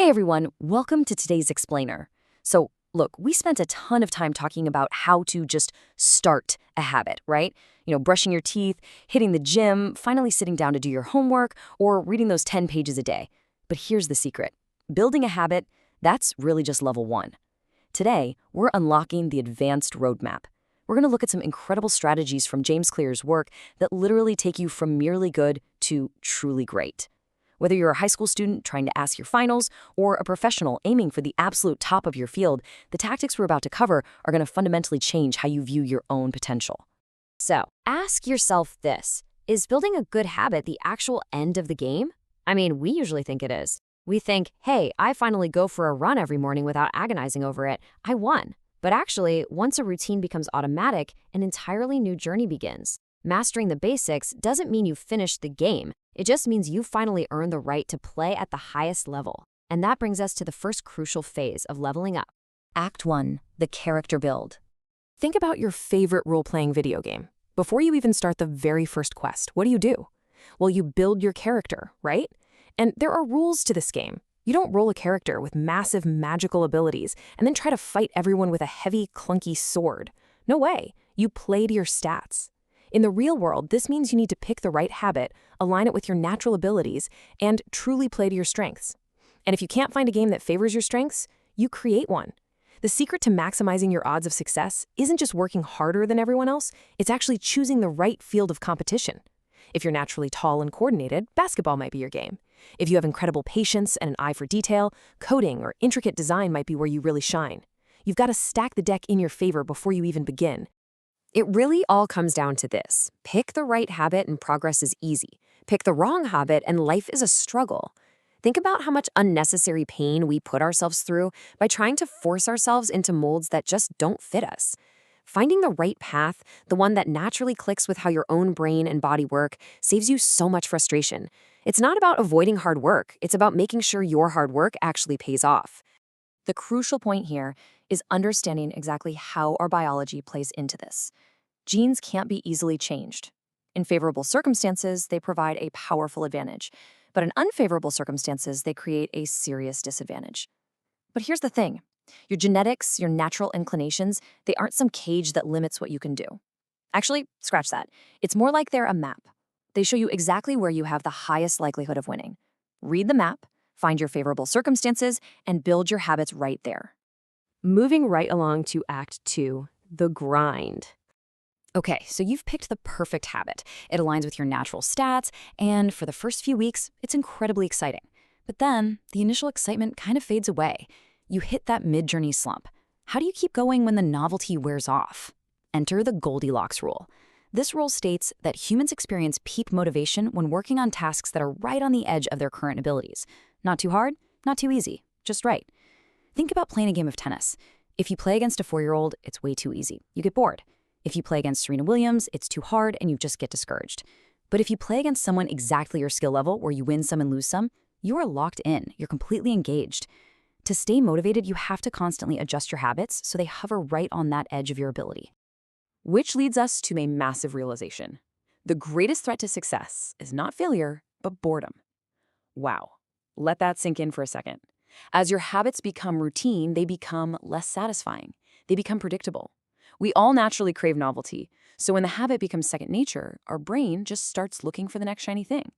Hey everyone, welcome to today's explainer. So, look, we spent a ton of time talking about how to just start a habit, right? Brushing your teeth, hitting the gym, finally sitting down to do your homework, or reading those 10 pages a day. But here's the secret. Building a habit, that's really just level one. Today, we're unlocking the advanced roadmap. We're going to look at some incredible strategies from James Clear's work that literally take you from merely good to truly great. Whether you're a high school student trying to ask your finals or a professional aiming for the absolute top of your field, the tactics we're about to cover are going to fundamentally change how you view your own potential. So, ask yourself this. Is building a good habit the actual end of the game? I mean, we usually think it is. We think, hey, I finally go for a run every morning without agonizing over it. I won. But actually, once a routine becomes automatic, an entirely new journey begins. Mastering the basics doesn't mean you finished the game. It just means you finally earned the right to play at the highest level. And that brings us to the first crucial phase of leveling up. Act 1. The character build. Think about your favorite role-playing video game. Before you even start the very first quest, what do? Well, you build your character, right? And there are rules to this game. You don't roll a character with massive magical abilities and then try to fight everyone with a heavy, clunky sword. No way. You play to your stats. In the real world, this means you need to pick the right habit, align it with your natural abilities, and truly play to your strengths. And if you can't find a game that favors your strengths, you create one. The secret to maximizing your odds of success isn't just working harder than everyone else, it's actually choosing the right field of competition. If you're naturally tall and coordinated, basketball might be your game. If you have incredible patience and an eye for detail, coding or intricate design might be where you really shine. You've got to stack the deck in your favor before you even begin. It really all comes down to this. Pick the right habit and progress is easy. Pick the wrong habit and life is a struggle. Think about how much unnecessary pain we put ourselves through by trying to force ourselves into molds that just don't fit us. Finding the right path, the one that naturally clicks with how your own brain and body work, saves you so much frustration. It's not about avoiding hard work. It's about making sure your hard work actually pays off. The crucial point here is understanding exactly how our biology plays into this. Genes can't be easily changed. In favorable circumstances, they provide a powerful advantage, but in unfavorable circumstances, they create a serious disadvantage. But here's the thing. Your genetics, your natural inclinations, they aren't some cage that limits what you can do. Actually, scratch that. It's more like they're a map. They show you exactly where you have the highest likelihood of winning. Read the map, find your favorable circumstances, and build your habits right there. Moving right along to Act 2, the grind. Okay, so you've picked the perfect habit. It aligns with your natural stats, and for the first few weeks, it's incredibly exciting. But then, the initial excitement kind of fades away. You hit that mid-journey slump. How do you keep going when the novelty wears off? Enter the Goldilocks rule. This rule states that humans experience peak motivation when working on tasks that are right on the edge of their current abilities. Not too hard, not too easy, just right. Think about playing a game of tennis. If you play against a 4-year-old, it's way too easy. You get bored. If you play against Serena Williams, it's too hard and you just get discouraged. But if you play against someone exactly your skill level, where you win some and lose some, you are locked in. You're completely engaged. To stay motivated, you have to constantly adjust your habits so they hover right on that edge of your ability. Which leads us to a massive realization. The greatest threat to success is not failure, but boredom. Wow. Let that sink in for a second. As your habits become routine, they become less satisfying. They become predictable. We all naturally crave novelty, so when the habit becomes second nature, our brain just starts looking for the next shiny thing.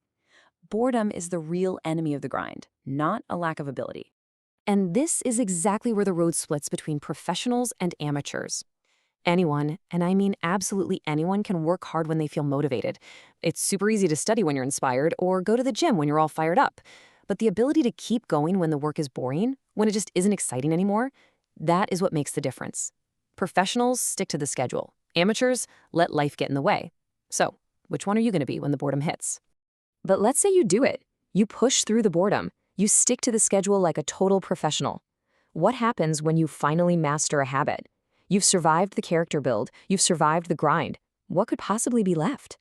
Boredom is the real enemy of the grind, not a lack of ability. And this is exactly where the road splits between professionals and amateurs. Anyone, and I mean absolutely anyone, can work hard when they feel motivated. It's super easy to study when you're inspired or go to the gym when you're all fired up. But the ability to keep going when the work is boring, when it just isn't exciting anymore, that is what makes the difference. Professionals stick to the schedule. Amateurs let life get in the way. So, which one are you going to be when the boredom hits? But let's say you do it. You push through the boredom. You stick to the schedule like a total professional. What happens when you finally master a habit? You've survived the character build. You've survived the grind. What could possibly be left?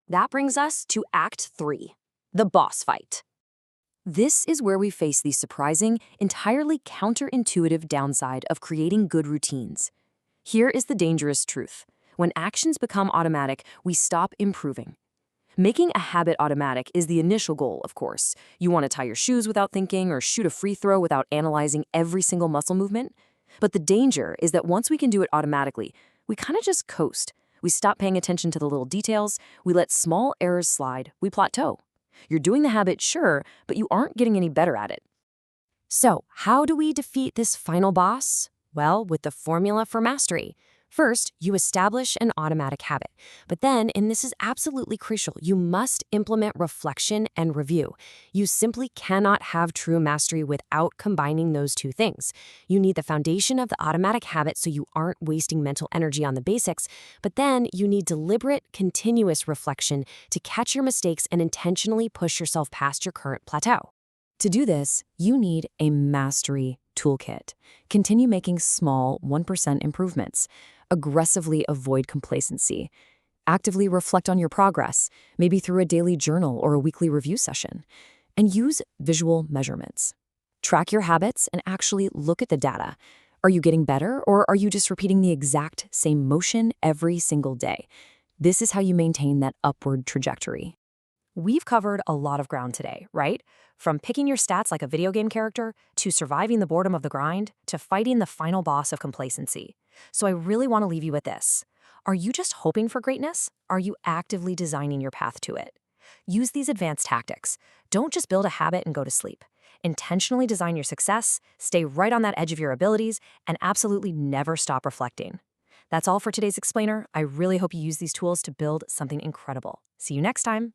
That brings us to Act 3, the boss fight. This is where we face the surprising, entirely counterintuitive downside of creating good routines. Here is the dangerous truth. When actions become automatic, we stop improving. Making a habit automatic is the initial goal, of course. You want to tie your shoes without thinking or shoot a free throw without analyzing every single muscle movement. But the danger is that once we can do it automatically, we kind of just coast. We stop paying attention to the little details, we let small errors slide, we plateau. You're doing the habit, sure, but you aren't getting any better at it. So, how do we defeat this final boss? Well, with the formula for mastery. First, you establish an automatic habit. But then, and this is absolutely crucial, you must implement reflection and review. You simply cannot have true mastery without combining those two things. You need the foundation of the automatic habit so you aren't wasting mental energy on the basics, but then you need deliberate, continuous reflection to catch your mistakes and intentionally push yourself past your current plateau. To do this, you need a mastery toolkit. Continue making small 1% improvements. Aggressively avoid complacency. Actively reflect on your progress, maybe through a daily journal or a weekly review session. And use visual measurements. Track your habits and actually look at the data. Are you getting better, or are you just repeating the exact same motion every single day? This is how you maintain that upward trajectory. We've covered a lot of ground today, right? From picking your stats like a video game character, to surviving the boredom of the grind, to fighting the final boss of complacency. So I really want to leave you with this. Are you just hoping for greatness? Are you actively designing your path to it? Use these advanced tactics. Don't just build a habit and go to sleep. Intentionally design your success, stay right on that edge of your abilities, and absolutely never stop reflecting. That's all for today's Explainer. I really hope you use these tools to build something incredible. See you next time.